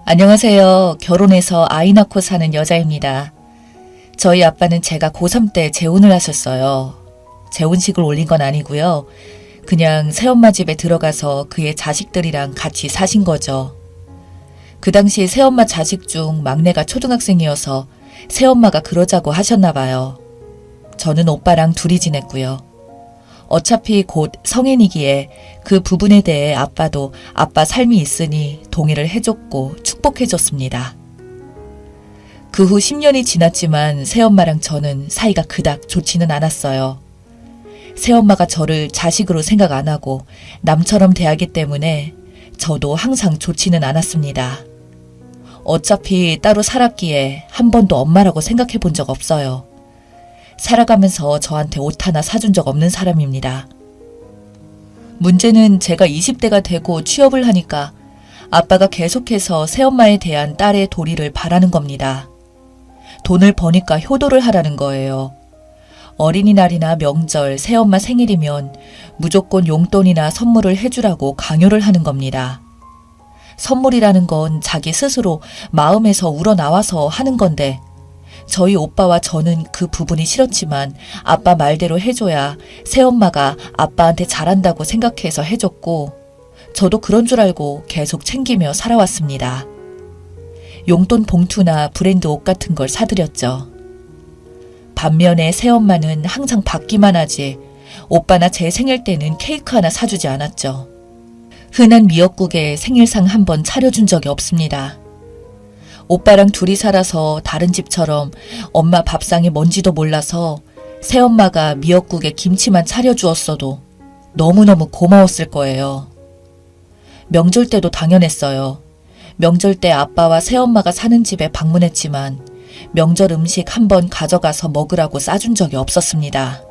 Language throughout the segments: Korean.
안녕하세요. 결혼해서 아이 낳고 사는 여자입니다. 저희 아빠는 제가 고3 때 재혼을 하셨어요. 재혼식을 올린 건 아니고요. 그냥 새엄마 집에 들어가서 그의 자식들이랑 같이 사신 거죠. 그 당시 새엄마 자식 중 막내가 초등학생이어서 새엄마가 그러자고 하셨나 봐요. 저는 오빠랑 둘이 지냈고요. 어차피 곧 성인이기에 그 부분에 대해 아빠도 아빠 삶이 있으니 동의를 해줬고 축복해줬습니다. 그 후 10년이 지났지만 새엄마랑 저는 사이가 그닥 좋지는 않았어요. 새엄마가 저를 자식으로 생각 안 하고 남처럼 대하기 때문에 저도 항상 좋지는 않았습니다. 어차피 따로 살았기에 한 번도 엄마라고 생각해 본 적 없어요. 살아가면서 저한테 옷 하나 사준 적 없는 사람입니다. 문제는 제가 20대가 되고 취업을 하니까 아빠가 계속해서 새엄마에 대한 딸의 도리를 바라는 겁니다. 돈을 버니까 효도를 하라는 거예요. 어린이날이나 명절, 새엄마 생일이면 무조건 용돈이나 선물을 해주라고 강요를 하는 겁니다. 선물이라는 건 자기 스스로 마음에서 우러나와서 하는 건데 저희 오빠와 저는 그 부분이 싫었지만 아빠 말대로 해줘야 새엄마가 아빠한테 잘한다고 생각해서 해줬고 저도 그런 줄 알고 계속 챙기며 살아왔습니다. 용돈 봉투나 브랜드 옷 같은 걸 사드렸죠. 반면에 새엄마는 항상 받기만 하지 오빠나 제 생일 때는 케이크 하나 사주지 않았죠. 흔한 미역국에 생일상 한 번 차려준 적이 없습니다. 오빠랑 둘이 살아서 다른 집처럼 엄마 밥상에 뭔지도 몰라서 새엄마가 미역국에 김치만 차려주었어도 너무너무 고마웠을 거예요. 명절 때도 당연했어요. 명절 때 아빠와 새엄마가 사는 집에 방문했지만 명절 음식 한 번 가져가서 먹으라고 싸준 적이 없었습니다.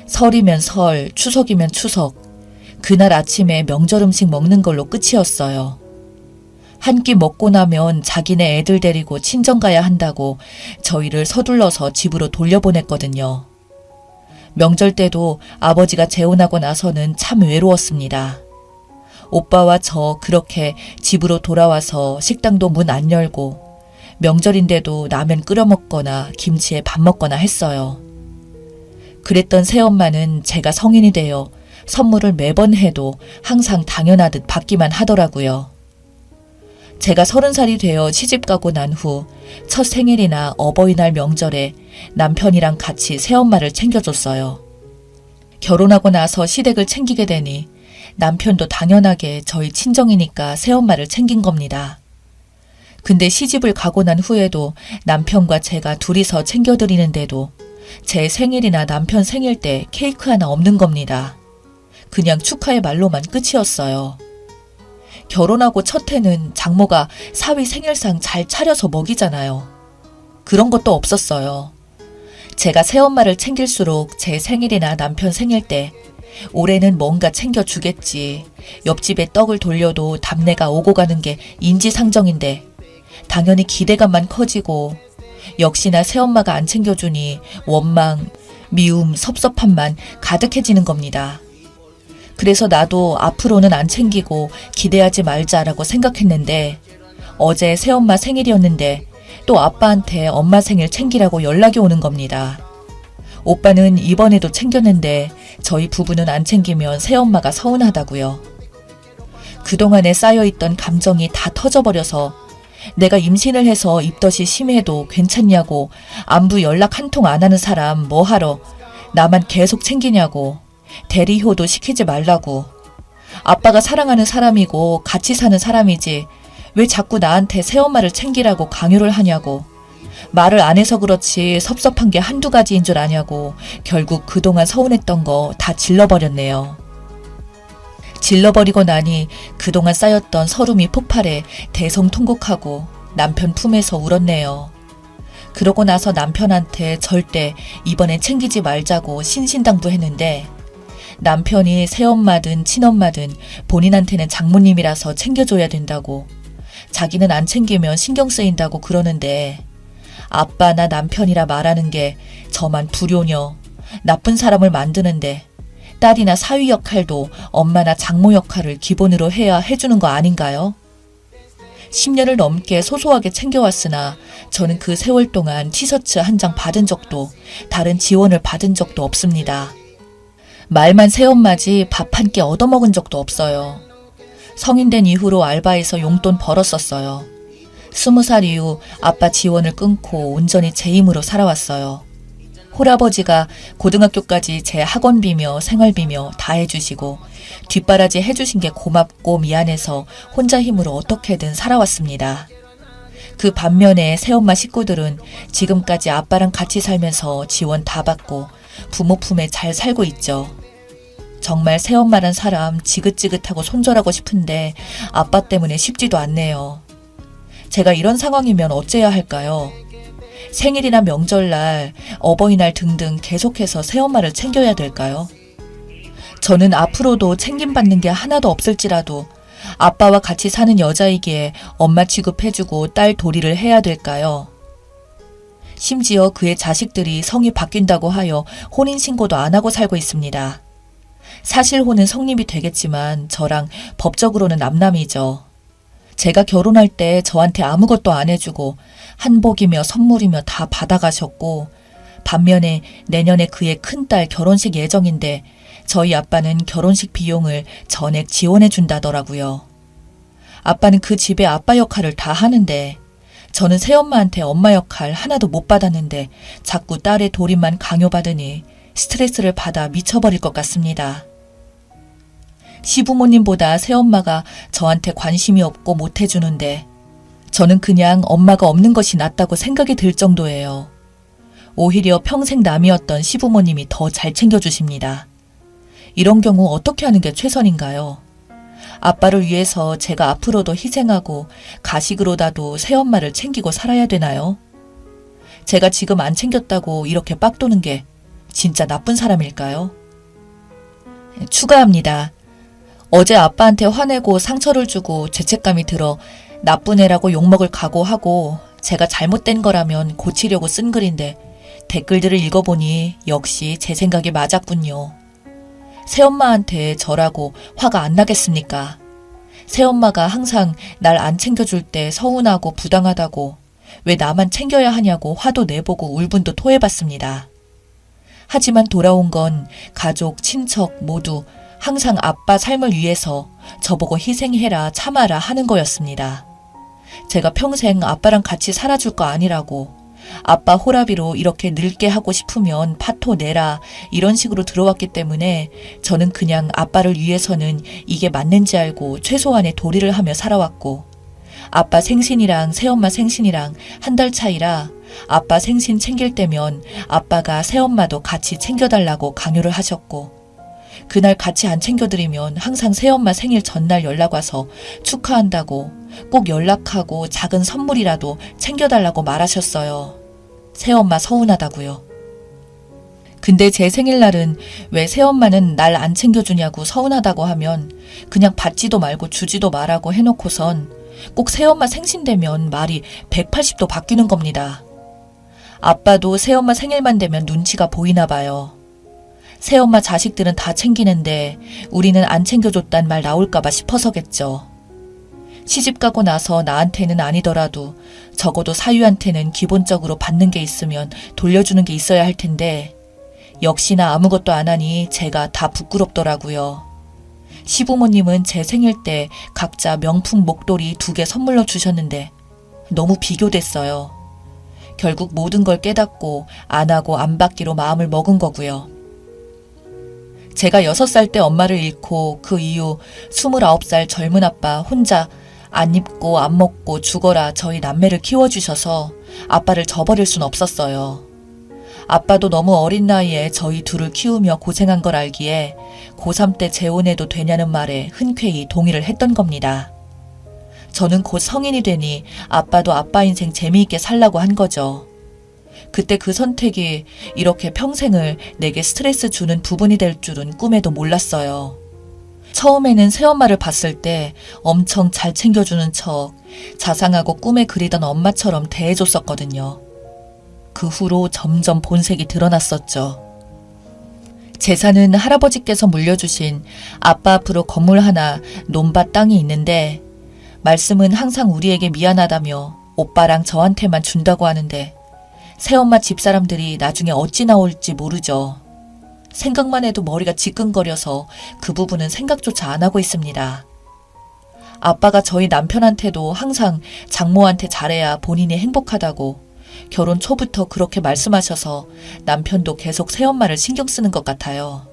설이면 설, 추석이면 추석, 그날 아침에 명절 음식 먹는 걸로 끝이었어요. 한 끼 먹고 나면 자기네 애들 데리고 친정 가야 한다고 저희를 서둘러서 집으로 돌려보냈거든요. 명절 때도 아버지가 재혼하고 나서는 참 외로웠습니다. 오빠와 저 그렇게 집으로 돌아와서 식당도 문 안 열고 명절인데도 라면 끓여 먹거나 김치에 밥 먹거나 했어요. 그랬던 새엄마는 제가 성인이 되어 선물을 매번 해도 항상 당연하듯 받기만 하더라고요. 제가 30살이 되어 시집가고 난 후 첫 생일이나 어버이날 명절에 남편이랑 같이 새엄마를 챙겨줬어요. 결혼하고 나서 시댁을 챙기게 되니 남편도 당연하게 저희 친정이니까 새엄마를 챙긴 겁니다. 근데 시집을 가고 난 후에도 남편과 제가 둘이서 챙겨드리는데도 제 생일이나 남편 생일 때 케이크 하나 없는 겁니다. 그냥 축하의 말로만 끝이었어요. 결혼하고 첫 해는 장모가 사위 생일상 잘 차려서 먹이잖아요. 그런 것도 없었어요. 제가 새엄마를 챙길수록 제 생일이나 남편 생일 때 올해는 뭔가 챙겨주겠지. 옆집에 떡을 돌려도 답내가 오고 가는 게 인지상정인데 당연히 기대감만 커지고 역시나 새엄마가 안 챙겨주니 원망, 미움, 섭섭함만 가득해지는 겁니다. 그래서 나도 앞으로는 안 챙기고 기대하지 말자라고 생각했는데 어제 새엄마 생일이었는데 또 아빠한테 엄마 생일 챙기라고 연락이 오는 겁니다. 오빠는 이번에도 챙겼는데 저희 부부는 안 챙기면 새엄마가 서운하다고요. 그동안에 쌓여있던 감정이 다 터져버려서 내가 임신을 해서 입덧이 심해도 괜찮냐고 안부 연락 한 통 안 하는 사람 뭐하러 나만 계속 챙기냐고 대리효도 시키지 말라고 아빠가 사랑하는 사람이고 같이 사는 사람이지 왜 자꾸 나한테 새엄마를 챙기라고 강요를 하냐고 말을 안 해서 그렇지 섭섭한 게 한두 가지인 줄 아냐고 결국 그동안 서운했던 거 다 질러버렸네요. 질러버리고 나니 그동안 쌓였던 서름이 폭발해 대성통곡하고 남편 품에서 울었네요. 그러고 나서 남편한테 절대 이번엔 챙기지 말자고 신신당부했는데 남편이 새엄마든 친엄마든 본인한테는 장모님이라서 챙겨줘야 된다고 자기는 안 챙기면 신경 쓰인다고 그러는데 아빠나 남편이라 말하는 게 저만 불효녀, 나쁜 사람을 만드는데 딸이나 사위 역할도 엄마나 장모 역할을 기본으로 해야 해주는 거 아닌가요? 10년을 넘게 소소하게 챙겨왔으나 저는 그 세월 동안 티셔츠 한 장 받은 적도 다른 지원을 받은 적도 없습니다. 말만 새엄마지 밥 한 끼 얻어먹은 적도 없어요. 성인 된 이후로 알바해서 용돈 벌었었어요. 20살 이후 아빠 지원을 끊고 온전히 제 힘으로 살아왔어요. 홀아버지가 고등학교까지 제 학원비며 생활비며 다 해주시고 뒷바라지 해주신 게 고맙고 미안해서 혼자 힘으로 어떻게든 살아왔습니다. 그 반면에 새엄마 식구들은 지금까지 아빠랑 같이 살면서 지원 다 받고 부모 품에 잘 살고 있죠. 정말 새엄마란 사람 지긋지긋하고 손절하고 싶은데 아빠 때문에 쉽지도 않네요. 제가 이런 상황이면 어째야 할까요? 생일이나 명절날, 어버이날 등등 계속해서 새엄마를 챙겨야 될까요? 저는 앞으로도 챙김받는 게 하나도 없을지라도 아빠와 같이 사는 여자이기에 엄마 취급해주고 딸 도리를 해야 될까요? 심지어 그의 자식들이 성이 바뀐다고 하여 혼인신고도 안 하고 살고 있습니다. 사실혼은 성립이 되겠지만 저랑 법적으로는 남남이죠. 제가 결혼할 때 저한테 아무것도 안 해주고 한복이며 선물이며 다 받아가셨고 반면에 내년에 그의 큰딸 결혼식 예정인데 저희 아빠는 결혼식 비용을 전액 지원해 준다더라고요. 아빠는 그 집의 아빠 역할을 다 하는데 저는 새엄마한테 엄마 역할 하나도 못 받았는데 자꾸 딸의 도리만 강요받으니 스트레스를 받아 미쳐버릴 것 같습니다. 시부모님보다 새엄마가 저한테 관심이 없고 못해주는데 저는 그냥 엄마가 없는 것이 낫다고 생각이 들 정도예요. 오히려 평생 남이었던 시부모님이 더 잘 챙겨주십니다. 이런 경우 어떻게 하는 게 최선인가요? 아빠를 위해서 제가 앞으로도 희생하고 가식으로라도 새엄마를 챙기고 살아야 되나요? 제가 지금 안 챙겼다고 이렇게 빡도는 게 진짜 나쁜 사람일까요? 추가합니다. 어제 아빠한테 화내고 상처를 주고 죄책감이 들어 나쁜 애라고 욕먹을 각오하고 제가 잘못된 거라면 고치려고 쓴 글인데 댓글들을 읽어보니 역시 제 생각이 맞았군요. 새엄마한테 저라고 화가 안 나겠습니까? 새엄마가 항상 날 안 챙겨줄 때 서운하고 부당하다고 왜 나만 챙겨야 하냐고 화도 내보고 울분도 토해봤습니다. 하지만 돌아온 건 가족, 친척 모두 항상 아빠 삶을 위해서 저보고 희생해라, 참아라 하는 거였습니다. 제가 평생 아빠랑 같이 살아줄 거 아니라고 아빠 호라비로 이렇게 늙게 하고 싶으면 파토 내라 이런 식으로 들어왔기 때문에 저는 그냥 아빠를 위해서는 이게 맞는지 알고 최소한의 도리를 하며 살아왔고 아빠 생신이랑 새엄마 생신이랑 한 달 차이라 아빠 생신 챙길 때면 아빠가 새엄마도 같이 챙겨달라고 강요를 하셨고 그날 같이 안 챙겨드리면 항상 새엄마 생일 전날 연락 와서 축하한다고 꼭 연락하고 작은 선물이라도 챙겨달라고 말하셨어요. 새엄마 서운하다고요. 근데 제 생일날은 왜 새엄마는 날 안 챙겨주냐고 서운하다고 하면 그냥 받지도 말고 주지도 말라고 해놓고선 꼭 새엄마 생신 되면 말이 180도 바뀌는 겁니다. 아빠도 새엄마 생일만 되면 눈치가 보이나 봐요. 새엄마 자식들은 다 챙기는데 우리는 안 챙겨줬단 말 나올까봐 싶어서겠죠. 시집가고 나서 나한테는 아니더라도 적어도 사유한테는 기본적으로 받는 게 있으면 돌려주는 게 있어야 할 텐데 역시나 아무것도 안 하니 제가 다 부끄럽더라고요. 시부모님은 제 생일 때 각자 명품 목도리 2개 선물로 주셨는데 너무 비교됐어요. 결국 모든 걸 깨닫고 안 하고 안 받기로 마음을 먹은 거고요. 제가 6살 때 엄마를 잃고 그 이후 29살 젊은 아빠 혼자 안 입고 안 먹고 죽어라 저희 남매를 키워주셔서 아빠를 저버릴 순 없었어요. 아빠도 너무 어린 나이에 저희 둘을 키우며 고생한 걸 알기에 고3 때 재혼해도 되냐는 말에 흔쾌히 동의를 했던 겁니다. 저는 곧 성인이 되니 아빠도 아빠 인생 재미있게 살라고 한 거죠. 그때 그 선택이 이렇게 평생을 내게 스트레스 주는 부분이 될 줄은 꿈에도 몰랐어요. 처음에는 새엄마를 봤을 때 엄청 잘 챙겨주는 척 자상하고 꿈에 그리던 엄마처럼 대해줬었거든요. 그 후로 점점 본색이 드러났었죠. 재산은 할아버지께서 물려주신 아빠 앞으로 건물 하나, 논밭 땅이 있는데 말씀은 항상 우리에게 미안하다며 오빠랑 저한테만 준다고 하는데 새엄마 집사람들이 나중에 어찌 나올지 모르죠. 생각만 해도 머리가 지끈거려서 그 부분은 생각조차 안 하고 있습니다. 아빠가 저희 남편한테도 항상 장모한테 잘해야 본인이 행복하다고 결혼 초부터 그렇게 말씀하셔서 남편도 계속 새엄마를 신경 쓰는 것 같아요.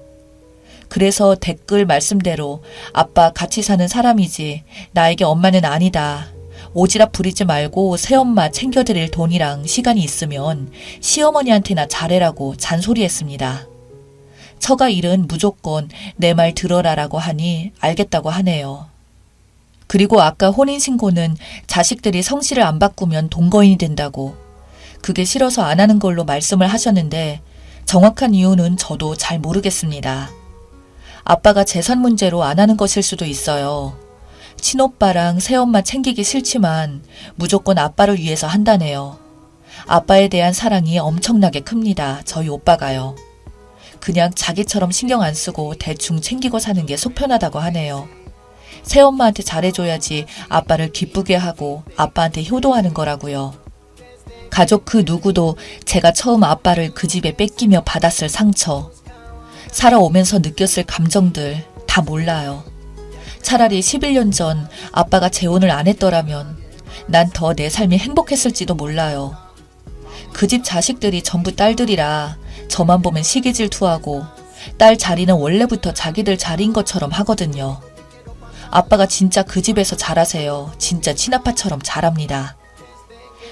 그래서 댓글 말씀대로 아빠 같이 사는 사람이지 나에게 엄마는 아니다. 오지랖 부리지 말고 새엄마 챙겨드릴 돈이랑 시간이 있으면 시어머니한테나 잘해라고 잔소리했습니다. 처가 일은 무조건 내 말 들어라라고 하니 알겠다고 하네요. 그리고 아까 혼인신고는 자식들이 성씨를 안 바꾸면 동거인이 된다고 그게 싫어서 안 하는 걸로 말씀을 하셨는데 정확한 이유는 저도 잘 모르겠습니다. 아빠가 재산 문제로 안 하는 것일 수도 있어요. 친오빠랑 새엄마 챙기기 싫지만 무조건 아빠를 위해서 한다네요. 아빠에 대한 사랑이 엄청나게 큽니다. 저희 오빠가요. 그냥 자기처럼 신경 안 쓰고 대충 챙기고 사는 게 속편하다고 하네요. 새엄마한테 잘해줘야지 아빠를 기쁘게 하고 아빠한테 효도하는 거라고요. 가족 그 누구도 제가 처음 아빠를 그 집에 뺏기며 받았을 상처, 살아오면서 느꼈을 감정들 다 몰라요. 차라리 11년 전 아빠가 재혼을 안 했더라면 난 더 내 삶이 행복했을지도 몰라요. 그 집 자식들이 전부 딸들이라 저만 보면 시기 질투하고 딸 자리는 원래부터 자기들 자리인 것처럼 하거든요. 아빠가 진짜 그 집에서 잘하세요. 진짜 친아빠처럼 잘합니다.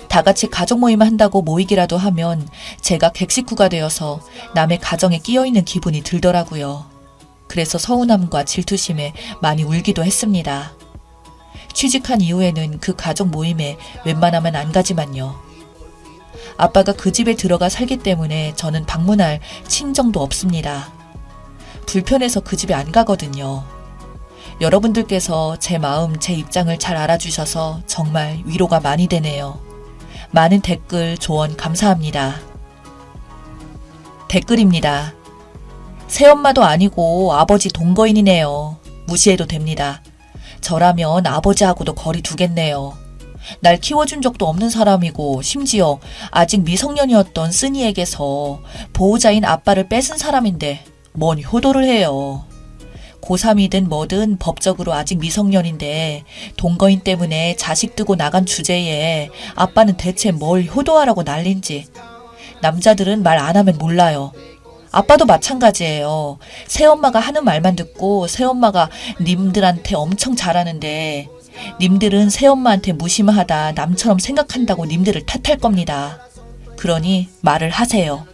다 같이 가족 모임 한다고 모이기라도 하면 제가 객식구가 되어서 남의 가정에 끼어있는 기분이 들더라고요. 그래서 서운함과 질투심에 많이 울기도 했습니다. 취직한 이후에는 그 가족 모임에 웬만하면 안 가지만요. 아빠가 그 집에 들어가 살기 때문에 저는 방문할 친정도 없습니다. 불편해서 그 집에 안 가거든요. 여러분들께서 제 마음, 제 입장을 잘 알아주셔서 정말 위로가 많이 되네요. 많은 댓글, 조언 감사합니다. 댓글입니다. 새엄마도 아니고 아버지 동거인이네요. 무시해도 됩니다. 저라면 아버지하고도 거리 두겠네요. 날 키워준 적도 없는 사람이고 심지어 아직 미성년이었던 쓰니에게서 보호자인 아빠를 뺏은 사람인데 뭔 효도를 해요. 고3이든 뭐든 법적으로 아직 미성년인데 동거인 때문에 자식 두고 나간 주제에 아빠는 대체 뭘 효도하라고 난린지. 남자들은 말 안 하면 몰라요. 아빠도 마찬가지예요. 새엄마가 하는 말만 듣고 새엄마가 님들한테 엄청 잘하는데 님들은 새엄마한테 무심하다 남처럼 생각한다고 님들을 탓할 겁니다. 그러니 말을 하세요.